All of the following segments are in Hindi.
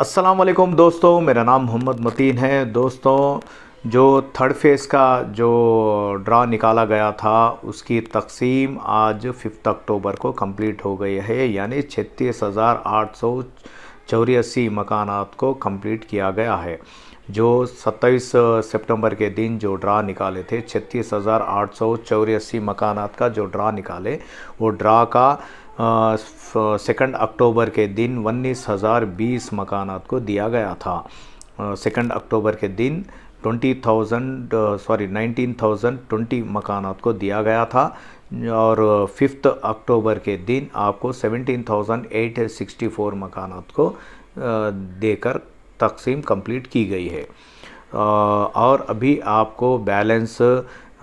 अस्सलाम वालेकुम दोस्तों, मेरा नाम मोहम्मद मतीन है। दोस्तों, जो थर्ड फेज़ का जो ड्रा निकाला गया था उसकी तकसीम आज 5 अक्टूबर को कंप्लीट हो गई है, यानी 36,884 मकानात को कंप्लीट किया गया है। जो 27 सितंबर के दिन जो ड्रा निकाले थे 36,884 मकानात का जो ड्रा निकाले, वो ड्रा का 2 अक्टूबर के दिन 19,020 मकानात को दिया गया था। 2 अक्टूबर के दिन 19,020 मकानात को दिया गया था और 5 अक्टूबर के दिन आपको 17,864 मकानात को देकर तकसीम कंप्लीट की गई है। और अभी आपको बैलेंस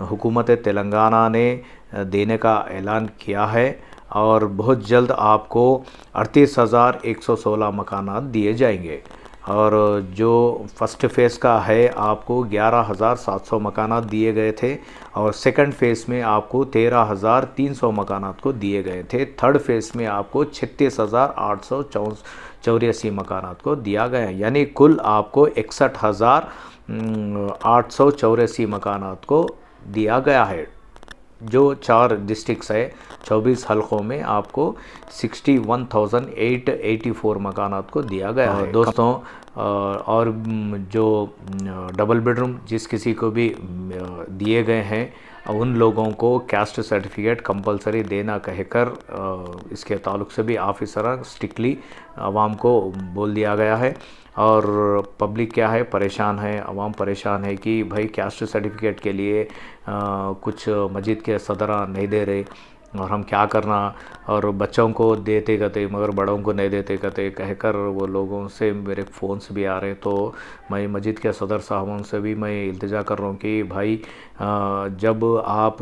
हुकूमत तेलंगाना ने देने का ऐलान किया है और बहुत जल्द आपको 38,116 मकानात दिए जाएंगे। और जो फर्स्ट फेज़ का है आपको 11,700 मकानात दिए गए थे और सेकंड फेज़ में आपको 13,300 मकानात को दिए गए थे। थर्ड फेज़ में आपको 36,884 मकानात को दिया गया, यानी कुल आपको 61,884 मकानात को दिया गया है। जो 4 डिस्ट्रिक्ट्स है 24 हलकों में आपको 61,884 मकानात को दिया गया है दोस्तों। और जो डबल बेडरूम जिस किसी को भी दिए गए हैं उन लोगों को कैस्ट सर्टिफिकेट कंपलसरी देना कहकर इसके ताल्लुक़ से भी ऑफिसर स्ट्रिक्टली आवाम को बोल दिया गया है। और पब्लिक क्या है, परेशान है, आवाम परेशान है कि भाई कैस्ट सर्टिफिकेट के लिए कुछ मस्जिद के सदरा नहीं दे रहे और हम क्या करना, और बच्चों को देते कहते मगर बड़ों को नहीं देते कहते कहकर वो लोगों से मेरे फ़ोन्स भी आ रहे। तो मैं मस्जिद के सदर साहबों से भी मैं इल्तिजा कर रहा हूँ कि भाई जब आप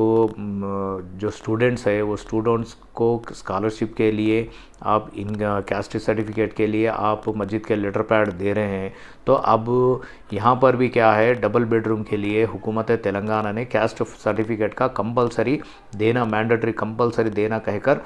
जो स्टूडेंट्स है वो स्टूडेंट्स को स्कॉलरशिप के लिए आप इन कैस्ट सर्टिफिकेट के लिए आप मस्जिद के लेटर पैड दे रहे हैं, तो अब यहाँ पर भी क्या है, डबल बेडरूम के लिए हुकूमत तेलंगाना ने कैस्ट सर्टिफिकेट का कंपलसरी देना, मैंडेटरी कंपलसरी देना कहकर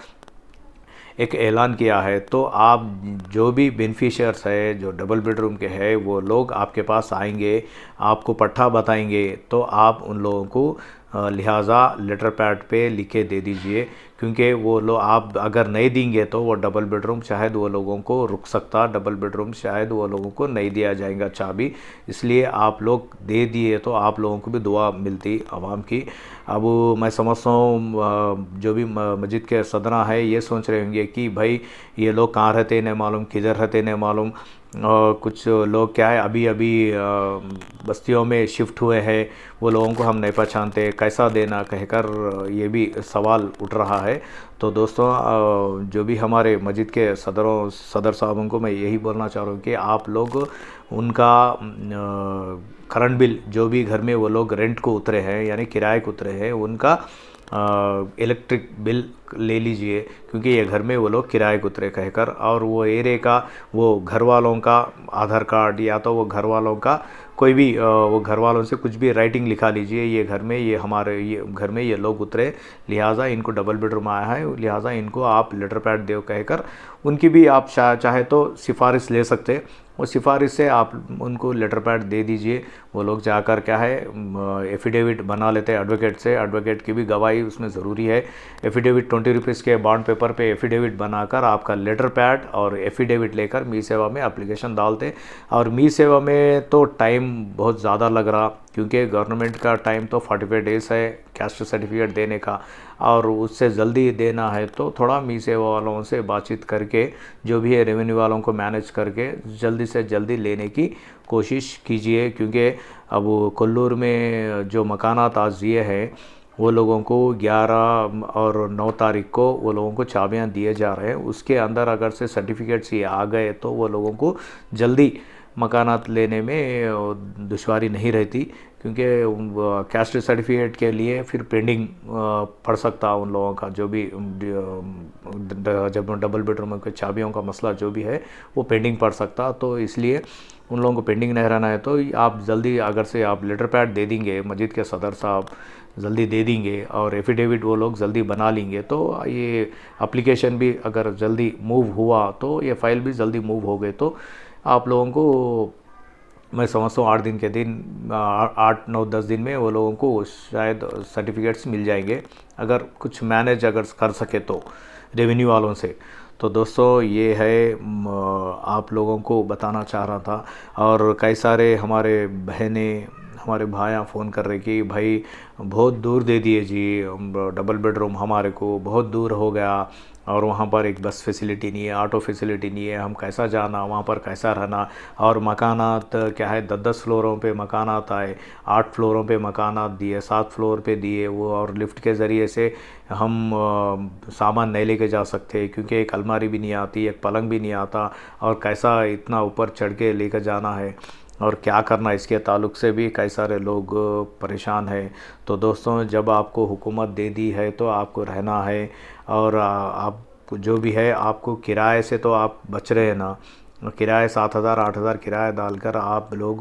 एक ऐलान किया है। तो आप जो भी बेनिफिशियर्स है जो डबल बेडरूम के हैं वो लोग आपके पास आएंगे, आपको पट्टा बताएंगे, तो आप उन लोगों को लिहाजा लेटर पैड पे लिख के दे दीजिए, क्योंकि वो लोग आप अगर नहीं देंगे तो वो डबल बेडरूम शायद वो लोगों को रुक सकता, डबल बेडरूम शायद वो लोगों को नहीं दिया जाएगा चाबी। इसलिए आप लोग दे दिए तो आप लोगों को भी दुआ मिलती आवाम की। अब मैं समझता हूँ जो भी मस्जिद के सदरा है ये सोच रहे होंगे कि भाई ये लोग कहाँ रहते नहीं मालूम, किधर रहते नहीं मालूम। कुछ लोग क्या है अभी अभी बस्तियों में शिफ्ट हुए हैं, वो लोगों को हम नहीं पहचानते, कैसा देना कहकर ये भी सवाल उठ रहा है। तो दोस्तों जो भी हमारे मस्जिद के सदर साहबों को मैं यही बोलना चाह रहा हूँ कि आप लोग उनका करंट बिल जो भी घर में वो लोग रेंट को उतरे हैं यानी किराए को उतरे हैं उनका इलेक्ट्रिक बिल ले लीजिए, क्योंकि ये घर में वो लोग किराए को उतरे कहकर, और वो एरिया का वो घर वालों का आधार कार्ड या तो वो घर वालों का कोई भी वो घर वालों से कुछ भी राइटिंग लिखा लीजिए, ये घर में ये हमारे ये घर में ये लोग उतरे, लिहाजा इनको डबल बेडरूम आया है, लिहाजा इनको आप लेटर पैड दो कहकर उनकी भी आप चाहे तो सिफारिश ले सकते। वो सिफारिश से आप उनको लेटर पैड दे दीजिए, वो लोग जाकर क्या है एफिडेविट बना लेते हैं एडवोकेट से, एडवोकेट की भी गवाही उसमें ज़रूरी है। एफिडेविट 20 रुपीज़ के बॉन्ड पेपर पे एफिडेविट बनाकर आपका लेटर पैड और एफिडेविट लेकर मी सेवा में एप्लीकेशन डालते। और मी सेवा में तो टाइम बहुत ज़्यादा लग रहा, क्योंकि गवर्नमेंट का टाइम तो 45 डेज़ है कैस्ट सर्टिफिकेट देने का, और उससे जल्दी देना है तो थोड़ा मी सेवा वालों से बातचीत करके जो भी है रेवेन्यू वालों को मैनेज करके जल्दी से जल्दी लेने की कोशिश कीजिए। क्योंकि अब कोल्लूर में जो मकानात आज दिए हैं वो लोगों को 11 और 9 तारीख को वो लोगों को चाबियां दिए जा रहे हैं, उसके अंदर अगर से सर्टिफिकेट्स ये आ गए तो वो लोगों को जल्दी मकानात लेने में दुश्वारी नहीं रहती, क्योंकि कैस्ट सर्टिफिकेट के लिए फिर पेंडिंग पड़ सकता उन लोगों का, जो भी जब डबल बेडरूम के चाबियों का मसला जो भी है वो पेंडिंग पड़ सकता। तो इसलिए उन लोगों को पेंडिंग नहीं रहना है, तो आप जल्दी अगर से आप लेटर पैड दे देंगे, मस्जिद के सदर साहब जल्दी दे देंगे और एफिडेविट वो लोग जल्दी बना लेंगे, तो ये एप्लीकेशन भी अगर जल्दी मूव हुआ तो ये फ़ाइल भी जल्दी मूव हो गए तो आप लोगों को मैं समझता हूँ 8 9 10 दिन में वो लोगों को शायद सर्टिफिकेट्स मिल जाएंगे, अगर कुछ मैनेज अगर कर सके तो रेवेन्यू वालों से। तो दोस्तों ये है आप लोगों को बताना चाह रहा था। और कई सारे हमारे बहनें हमारे भाइयाँ फ़ोन कर रहे कि भाई बहुत दूर दे दिए जी, डबल बेडरूम हमारे को बहुत दूर हो गया, और वहाँ पर एक बस फैसिलिटी नहीं है, ऑटो फैसिलिटी नहीं है, हम कैसा जाना वहाँ पर, कैसा रहना। और मकानात क्या है, 10 फ्लोरों पे मकानात आए, 8 फ्लोरों पे मकानात दिए, 7 फ्लोर पे दिए वो, और लिफ्ट के ज़रिए से हम सामान नहीं लेके जा सकते क्योंकि एक अलमारी भी नहीं आती, एक पलंग भी नहीं आता, और कैसा इतना ऊपर चढ़ के लेकर जाना है और क्या करना, इसके ताल्लुक़ से भी कई सारे लोग परेशान हैं। तो दोस्तों जब आपको हुकूमत दे दी है तो आपको रहना है, और आप जो भी है आपको किराए से तो आप बच रहे हैं ना, किराए 7,000 8,000 किराया डालकर आप लोग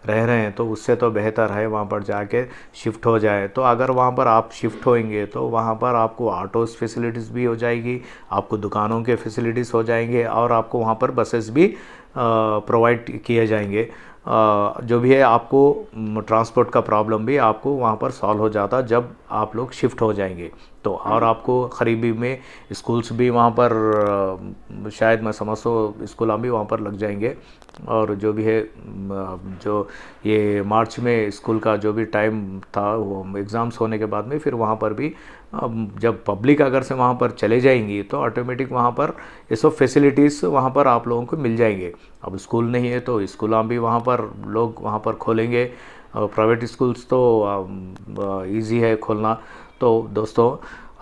रह रहे हैं, तो उससे तो बेहतर है वहाँ पर जाके शिफ्ट हो जाए। तो अगर वहाँ पर आप शिफ्ट होएंगे तो वहाँ पर आपको ऑटोज़ फैसिलिटीज़ भी हो जाएगी, आपको दुकानों के फैसिलिटीज़ हो जाएंगे, और आपको वहाँ पर बसेस भी प्रोवाइड किए जाएंगे। जो भी है आपको ट्रांसपोर्ट का प्रॉब्लम भी आपको वहाँ पर सॉल्व हो जाता जब आप लोग शिफ्ट हो जाएंगे। तो और आपको करीबी में स्कूल्स भी वहाँ पर शायद मैं समझता हूँ स्कूल भी वहाँ पर लग जाएंगे। और जो भी है जो ये मार्च में स्कूल का जो भी टाइम था वो एग्ज़ाम्स होने के बाद में फिर वहाँ पर भी जब पब्लिक अगर से वहाँ पर चले जाएंगी तो ऑटोमेटिक वहाँ पर ये सब फैसिलिटीज़ वहाँ पर आप लोगों को मिल जाएंगे। अब स्कूल नहीं है तो स्कूल भी वहाँ पर लोग वहाँ पर खोलेंगे, प्राइवेट स्कूल्स तो इजी है खोलना। तो दोस्तों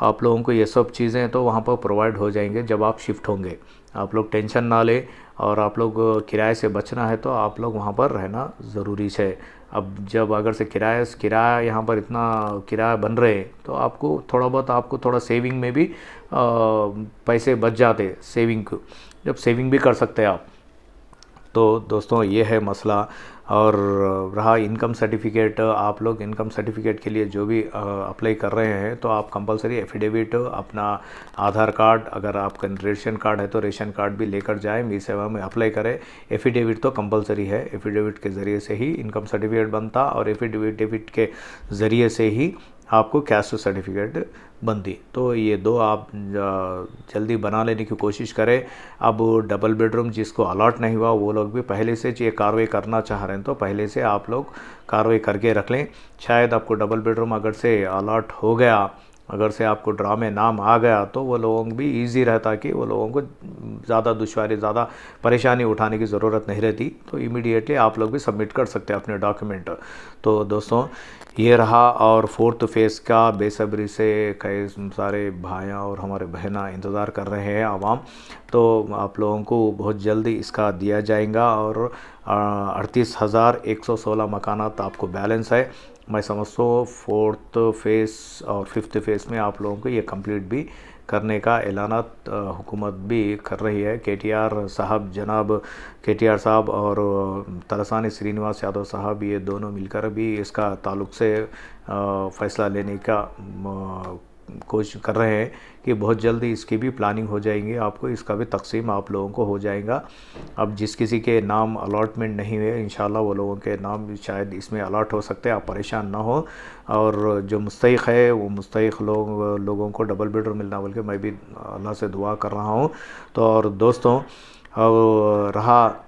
आप लोगों को ये सब चीज़ें तो वहाँ पर प्रोवाइड हो जाएंगे जब आप शिफ्ट होंगे। आप लोग टेंशन ना लें, और आप लोग किराए से बचना है तो आप लोग वहाँ पर रहना ज़रूरी है। अब जब अगर से किराया यहाँ पर इतना किराया बन रहे तो आपको थोड़ा बहुत आपको थोड़ा सेविंग में भी पैसे बच जाते, सेविंग जब सेविंग भी कर सकते हैं आप। तो दोस्तों ये है मसला। और रहा इनकम सर्टिफिकेट, आप लोग इनकम सर्टिफिकेट के लिए जो भी अप्लाई कर रहे हैं तो आप कंपलसरी एफिडेविट, अपना आधार कार्ड, अगर आपका रेशन कार्ड है तो रेशन कार्ड भी लेकर जाएं, मी सेवा में अप्लाई करें। एफिडेविट तो कंपलसरी है, एफिडेविट के ज़रिए से ही इनकम सर्टिफिकेट बनता, और एफिडेविट के ज़रिए से ही आपको कैस्ट सर्टिफिकेट बनती। तो ये दो आप जल्दी बना लेने की कोशिश करें। अब डबल बेडरूम जिसको अलॉट नहीं हुआ वो लोग भी पहले से ये कार्रवाई करना चाह रहे हैं तो पहले से आप लोग कार्रवाई करके रख लें। शायद आपको डबल बेडरूम अगर से अलॉट हो गया, अगर से आपको ड्रा में नाम आ गया तो वो लोगों को भी ईजी रहता कि वो लोगों को ज़्यादा दुश्वारी, ज़्यादा परेशानी उठाने की ज़रूरत नहीं रहती, तो इमीडिएटली आप लोग भी सबमिट कर सकते हैं अपने डॉक्यूमेंट। तो दोस्तों ये रहा, और 4th फेज़ का बेसब्री से कई सारे भाइयाँ और हमारे बहना इंतज़ार कर रहे हैं आवाम। तो आप लोगों को बहुत जल्दी इसका दिया जाएगा, और 38,116 मकानात आपको बैलेंस है। मैं समझता हूँ 4th फेज़ और 5th फेज़ में आप लोगों को ये कंप्लीट भी करने का ऐलानात हुकूमत भी कर रही है। KTR साहब, जनाब KTR साहब और तलसानी श्रीनिवास यादव साहब, ये दोनों मिलकर भी इसका ताल्लुक़ से फ़ैसला लेने का कोशिश कर रहे हैं कि बहुत जल्दी इसकी भी प्लानिंग हो जाएंगी, आपको इसका भी तकसीम आप लोगों को हो जाएगा। अब जिस किसी के नाम अलॉटमेंट नहीं हुए इंशाल्लाह वो लोगों के नाम शायद इसमें अलॉट हो सकते हैं, आप परेशान ना हो। और जो मुस्तहिक़ है वो मुस्तहिक़ लोगों को डबल बेडरूम मिलना बोल के मैं भी अल्लाह से दुआ कर रहा हूँ। तो और दोस्तों रहा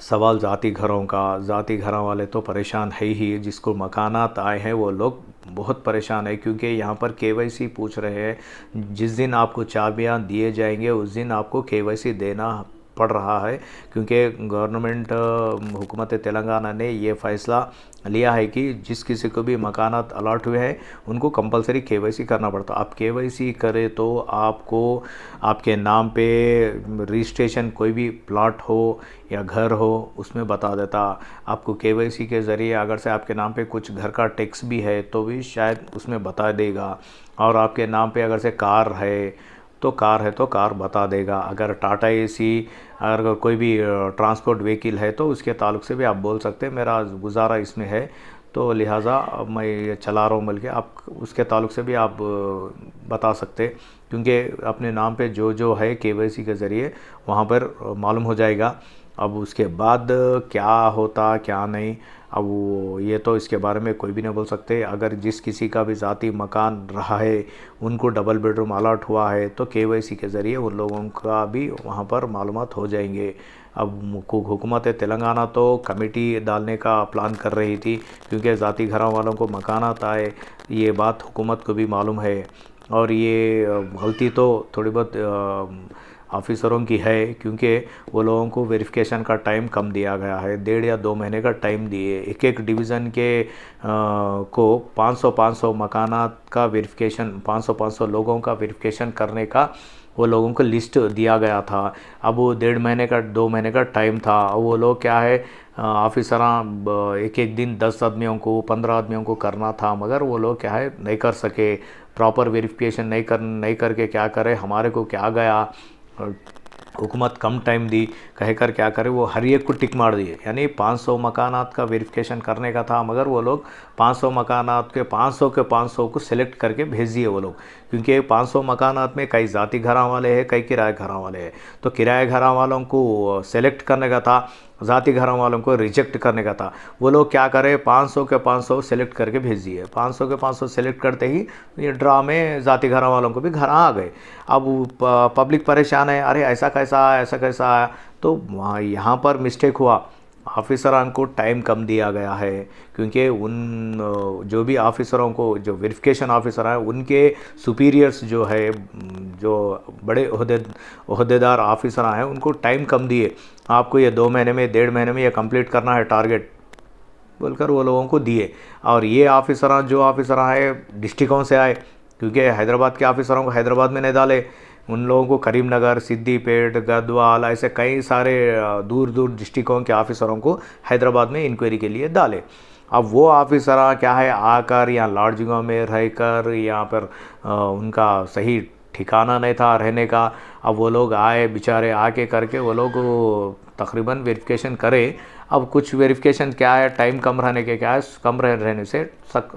सवाल ज़ाती घरों का, ज़ाती घरों वाले तो परेशान है ही, जिसको मकानात आए हैं वो लोग बहुत परेशान है, क्योंकि यहाँ पर KYC पूछ रहे हैं। जिस दिन आपको चाबियाँ दिए जाएंगे उस दिन आपको KYC देना पड़ रहा है, क्योंकि गवर्नमेंट हुकूमत तेलंगाना ने ये फ़ैसला लिया है कि जिस किसी को भी मकानात अलॉट हुए हैं उनको कंपलसरी KYC करना पड़ता। आप KYC करें तो आपको आपके नाम पे रजिस्ट्रेशन कोई भी प्लॉट हो या घर हो उसमें बता देता। आपको KYC के ज़रिए अगर से आपके नाम पे कुछ घर का टैक्स भी है तो भी शायद उसमें बता देगा, और आपके नाम पे अगर से कार है तो कार बता देगा। अगर टाटा AC अगर कोई भी ट्रांसपोर्ट व्हीकल है तो उसके ताल्लुक़ से भी आप बोल सकते हैं मेरा गुजारा इसमें है, तो लिहाजा मैं ये चला रहा हूँ, बल्कि आप उसके ताल्लुक़ से भी आप बता सकते, क्योंकि अपने नाम पे जो है KYC के ज़रिए वहाँ पर मालूम हो जाएगा। अब उसके बाद क्या होता क्या नहीं, अब वो ये तो इसके बारे में कोई भी नहीं बोल सकते। अगर जिस किसी का भी ज़ाती मकान रहा है, उनको डबल बेडरूम अलॉट हुआ है, तो केवाईसी के ज़रिए उन लोगों का भी वहाँ पर मालूमात हो जाएंगे। अब हुकूमत तेलंगाना तो कमेटी डालने का प्लान कर रही थी, क्योंकि ज़ाती घरों वालों को मकानात आए, ये बात हुकूमत को भी मालूम है। और ये गलती तो थोड़ी बहुत ऑफिसरों की है, क्योंकि वो लोगों को वेरिफिकेशन का टाइम कम दिया गया है, 1.5 या 2 महीने का टाइम दिए। एक एक डिवीज़न के को 500 मकानात का वेरिफिकेशन, 500 लोगों का वेरिफिकेशन करने का वो लोगों को लिस्ट दिया गया था। अब वो 1.5 महीने का 2 महीने का टाइम था। अब वो लोग क्या है, ऑफिसरा एक एक दिन 10 आदमियों को 15 आदमियों को करना था, मगर वो लोग क्या है नहीं कर सके, प्रॉपर वेरिफिकेशन नहीं करके क्या करे, हमारे को क्या गया, हुकूमत कम टाइम दी कहकर क्या करे, वो हर एक को टिक मार दिए। यानी 500 मकानात का वेरिफिकेशन करने का था, मगर वो लोग 500 मकानात के 500 को सिलेक्ट करके भेज दिए वो लोग, क्योंकि 500 मकानात में कई ज़ाती घरां वाले हैं, कई किराए घरां वाले हैं। तो किराए घरां वालों को सेलेक्ट करने का था, ज़ाती घरों वालों को रिजेक्ट करने का था। वो लोग क्या करें, 500 के 500 सेलेक्ट करके भेज दिए। 500 के 500 सेलेक्ट करते ही ये ड्रा में ज़ाती घरों वालों को भी घर आ गए। अब पब्लिक परेशान है, अरे ऐसा कैसा आया, ऐसा कैसा आया। तो वहाँ यहाँ पर मिस्टेक हुआ, ऑफिसरान को टाइम कम दिया गया है, क्योंकि उन जो भी ऑफिसरों को, जो वेरिफिकेशन ऑफिसर हैं, उनके सुपीरियर्स जो है, जो बड़े ओहदेदार ऑफिसर हैं, उनको टाइम कम दिए। आपको ये 2 महीने में 1.5 महीने में ये कंप्लीट करना है टारगेट बोलकर वो लोगों को दिए। और ये ऑफिसर जो ऑफिसर आए डिस्ट्रिक्टों से आए, क्योंकि हैदराबाद के ऑफिसरों को हैदराबाद में नहीं डाले, उन लोगों को करीमनगर, सिद्दीपेट, गद्वाल, ऐसे कई सारे दूर दूर डिस्ट्रिक्टों के ऑफिसरों को हैदराबाद में इंक्वायरी के लिए डाले। अब वो ऑफिसर क्या है, आकर यहाँ लॉड्जिंगों में रहकर, यहाँ पर उनका सही ठिकाना नहीं था रहने का। अब वो लोग आए बेचारे, आके करके वो लोग तकरीबन वेरिफिकेशन करे। अब कुछ वेरिफिकेशन क्या है, टाइम कम रहने के क्या है, कम रहने से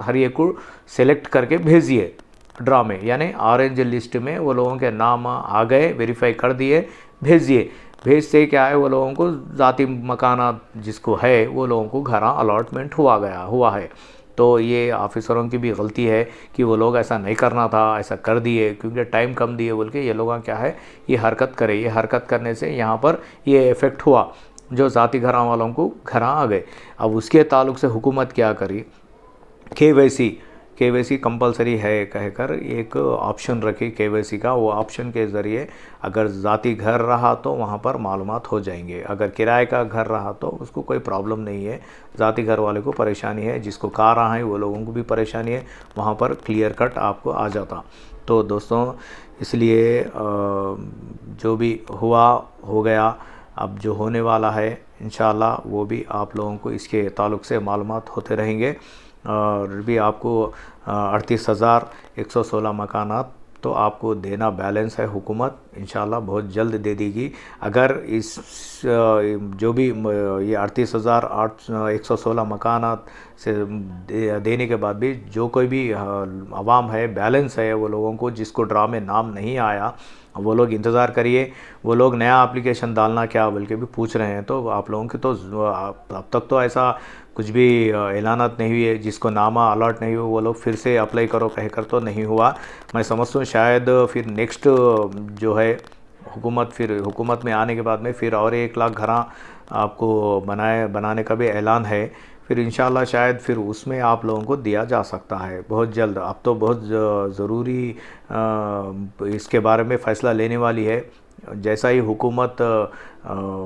हर एक को सेलेक्ट करके भेजिए ड्रा में, यानी ऑरेंज लिस्ट में वो लोगों के नाम आ गए, वेरीफाई कर दिए, भेजिए। भेजते क्या है, वो लोगों को ज़ाती मकाना जिसको है वो लोगों को घर अलॉटमेंट हुआ है। तो ये ऑफिसरों की भी गलती है कि वो लोग ऐसा नहीं करना था, ऐसा कर दिए, क्योंकि टाइम कम दिए बोल के ये लोग क्या है, ये हरकत करे। ये हरकत करने से यहाँ पर ये इफ़ेक्ट हुआ, जो ज़ाती घरां वालों को घर आ गए। अब उसके ताल्लुक से हुकूमत क्या करी, केवाईसी कंपलसरी है कहकर एक ऑप्शन रखी केवाईसी का। वो ऑप्शन के ज़रिए अगर ज़ाती घर रहा तो वहाँ पर मालूमात हो जाएंगे, अगर किराए का घर रहा तो उसको कोई प्रॉब्लम नहीं है। ज़ाती घर वाले को परेशानी है, जिसको कार रहा है वो लोगों को भी परेशानी है, वहाँ पर क्लियर कट आपको आ जाता। तो दोस्तों, इसलिए जो भी हुआ हो गया, अब जो होने वाला है इंशाअल्लाह वो भी आप लोगों को इसके ताल्लुक़ से मालूमात होते रहेंगे। और भी आपको 38,116 मकानात तो आपको देना बैलेंस है, हुकूमत इंशाल्लाह बहुत जल्द दे देगी। अगर इस जो भी ये 38,116 मकानात से देने के बाद भी जो कोई भी आवाम है, बैलेंस है वो लोगों को जिसको ड्रा में नाम नहीं आया, वो लोग इंतज़ार करिए। वो लोग नया एप्लीकेशन डालना क्या बल्कि भी पूछ रहे हैं, तो आप लोगों के तो अब तक तो ऐसा कुछ भी ऐलानात नहीं हुए, जिसको नामा अलॉट नहीं हुआ वो लोग फिर से अप्लाई करो कहकर तो नहीं हुआ। मैं समझता हूँ शायद फिर नेक्स्ट जो है हुकूमत में आने के बाद में फिर और 1 लाख घर आपको बनाने का भी ऐलान है। फिर इंशाल्लाह शायद फिर उसमें आप लोगों को दिया जा सकता है बहुत जल्द। अब तो बहुत ज़रूरी इसके बारे में फ़ैसला लेने वाली है। जैसा ही हुकूमत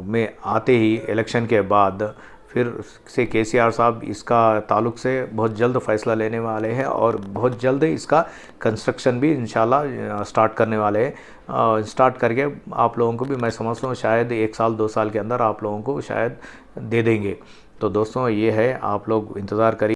में आते ही इलेक्शन के बाद फिर से केसीआर साहब इसका ताल्लुक़ से बहुत जल्द फ़ैसला लेने वाले हैं, और बहुत जल्द इसका कंस्ट्रक्शन भी इंशाल्लाह स्टार्ट करने वाले हैं। स्टार्ट करके आप लोगों को भी मैं समझता हूँ शायद 1 साल 2 साल के अंदर आप लोगों को शायद दे देंगे। तो दोस्तों, ये है, आप लोग इंतज़ार करिए।